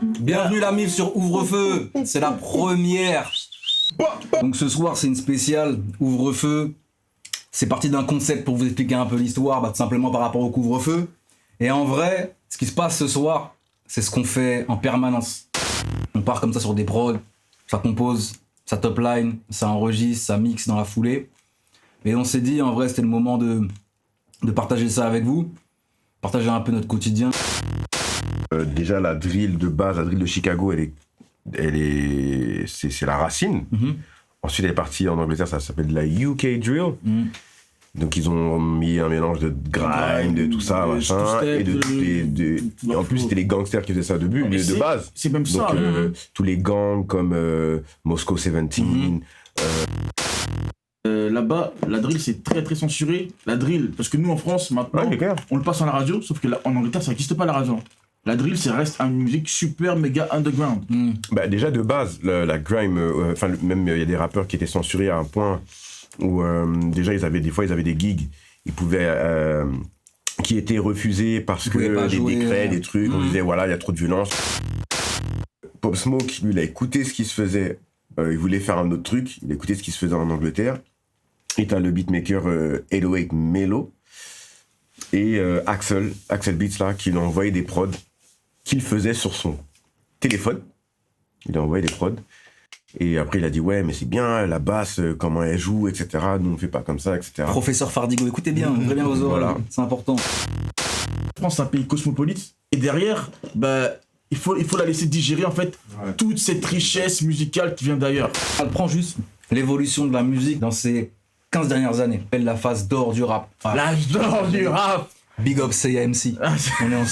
Bienvenue la MIF sur Ouvre-Feu. C'est la première. Donc ce soir c'est une spéciale Ouvre-Feu. C'est parti d'un concept pour vous expliquer un peu l'histoire, tout simplement par rapport au couvre-feu. Et en vrai, ce qui se passe ce soir, c'est ce qu'on fait en permanence. On part comme ça sur des prods, ça compose, ça top line, ça enregistre, ça mixe dans la foulée. Et on s'est dit en vrai c'était le moment de partager ça avec vous, partager un peu notre quotidien. Déjà la drill de base, la drill de Chicago, c'est la racine. Ensuite elle est partie en Angleterre, ça s'appelle la UK drill. Donc ils ont mis un mélange de grime, de tout ça, machin, et en plus c'était les gangsters qui faisaient ça de base. C'est même ça. Donc tous les gangs comme Moscow 17. Là-bas, la drill c'est très très censuré. La drill, parce que nous en France maintenant, on le passe à la radio, sauf que en Angleterre ça n'existe pas la radio. La drill, ça reste une musique super méga underground. Bah déjà de base, la grime, même il y a des rappeurs qui étaient censurés à un point où déjà ils avaient des gigs, ils pouvaient qui étaient refusés parce que des décrets, des trucs, on disait voilà il y a trop de violence. Pop Smoke, lui, il a écouté ce qui se faisait, il voulait faire un autre truc, il a écouté ce qui se faisait en Angleterre. Et t'as le beatmaker 808 Melo et Axel Beats là, qui lui a envoyé des prods qu'il faisait sur son téléphone. Il a envoyé des prods. Et après, il a dit, ouais, mais c'est bien, la basse, comment elle joue, etc. Nous, on fait pas comme ça, etc. Professeur Fardigo, écoutez bien, ouvrez bien vos oreilles, voilà. C'est important. La France, c'est un pays cosmopolite. Et derrière, il faut la laisser digérer, en fait, toute cette richesse musicale qui vient d'ailleurs. Elle prend juste l'évolution de la musique dans ces 15 dernières années. Elle la phase d'or du rap. L'âge d'or du rap. Big up CIMC. On est en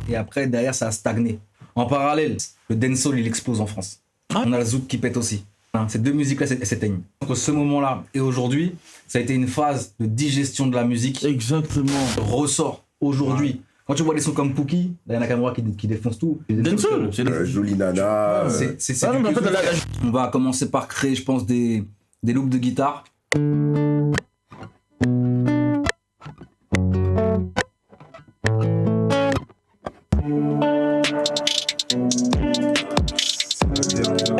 et après, derrière, ça a stagné. En parallèle, le dancehall, il explose en France. On a le zouk qui pète aussi. Ces deux musiques-là s'éteignent. Entre ce moment-là et aujourd'hui, ça a été une phase de digestion de la musique. Exactement. Ressort aujourd'hui. Quand tu vois des sons comme Pookie, il y en a Nakamura qui défonce tout. Dancehall, Jolie Nana. C'est on va commencer par créer, je pense, des loops de guitare.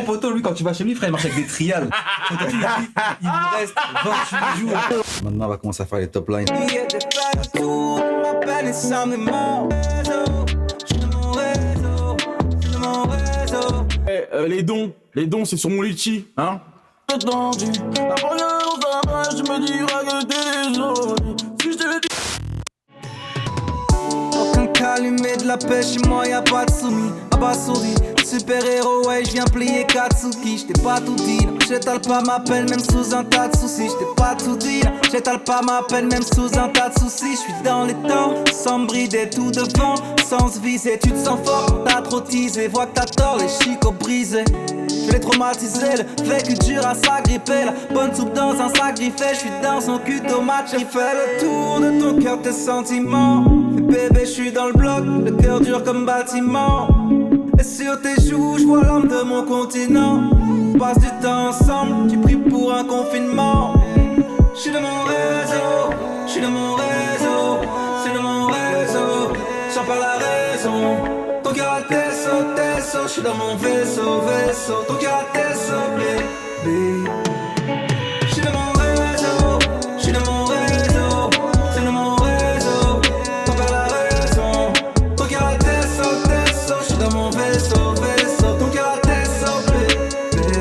Poto, lui, quand tu vas chez lui, frère, il marche avec des trials. Il nous reste 28 jours. Maintenant, on va commencer à faire les top lines. Les dons, c'est sur mon litchi, hein. Attendu, la première fois, je me dirai que t'es désolé. Si je te dis. Aucun calumet de la pêche, chez moi y'a pas de soumis, abasourdi. Super héros, ouais, j'viens plier Katsuki. J't'ai pas tout dit, non. J'étale pas ma peine, même sous un tas de soucis. J't'ai pas tout dit, non. J'étale pas ma peine, même sous un tas de soucis. J'suis dans les temps, sans me brider tout devant. Sans se viser, tu te sens fort, t'as trop teasé. Vois que t'as tort, les chicots brisés. Je l'ai traumatisé, le vécu dur à s'agripper. La bonne soupe dans un sac griffé, j'suis dans son cul tomate. J'ai fait le tour de ton cœur, tes sentiments. Et bébé, j'suis dans le bloc, le cœur dur comme bâtiment. Et sur tes joues, j'vois l'âme de mon continent. On passe du temps ensemble, tu pries pour un confinement. J'suis de mon réseau, j'suis de mon réseau, c'est de mon réseau. J'en parle la raison. Ton cœur a tes sauts, j'suis dans mon vaisseau. Ton cœur a tes sauts, bébé. J'suis de mon réseau, j'suis de mon réseau, c'est de mon réseau. T'en perds la raison. Ton cœur a tes sauts, j'suis dans mon vaisseau. Ton cœur a tes sauts, bébé.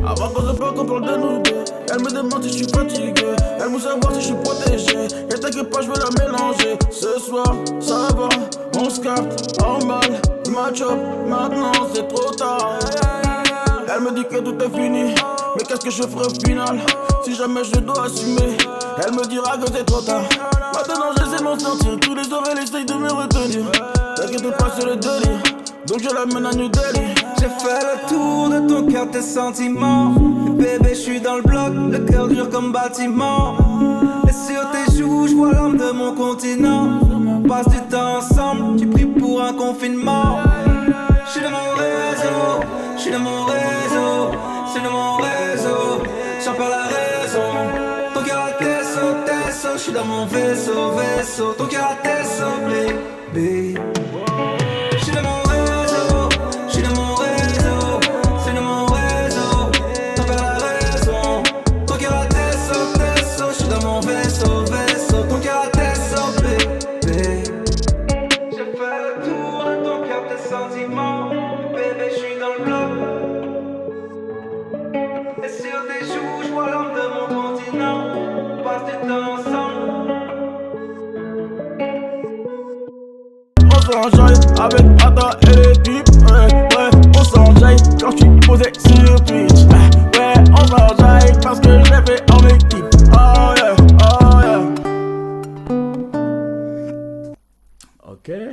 Avant qu'on se parle, qu'on parle de nous deux. Elle me demande si je suis fatigué. Elle veut savoir si je suis protégé. Et t'inquiète pas, je vais la mélanger. Ce soir, ça va, on se capte, en balle. Match up, maintenant c'est trop tard. Elle me dit que tout est fini. Mais qu'est-ce que je ferai au final? Si jamais je dois assumer, elle me dira que c'est trop tard. Maintenant j'essaie de m'en sortir. Tous les soirs elle essaye de me retenir. T'inquiète pas, c'est le délire. Donc je l'amène à New Delhi. J'ai fait le tour de ton cœur, tes sentiments. Et bébé, j'suis dans le bloc, le cœur dur comme bâtiment. Et sur tes joues, j'vois l'âme de mon continent. On passe du temps ensemble, tu pries pour un confinement. J'suis de mon réseau, j'suis de mon réseau, c'est de mon réseau. J'en perds la raison. Ton cœur a tes sauts, j'suis dans mon vaisseau. Ton cœur a tes sauts, bébé. J'suis de mon réseau. Avec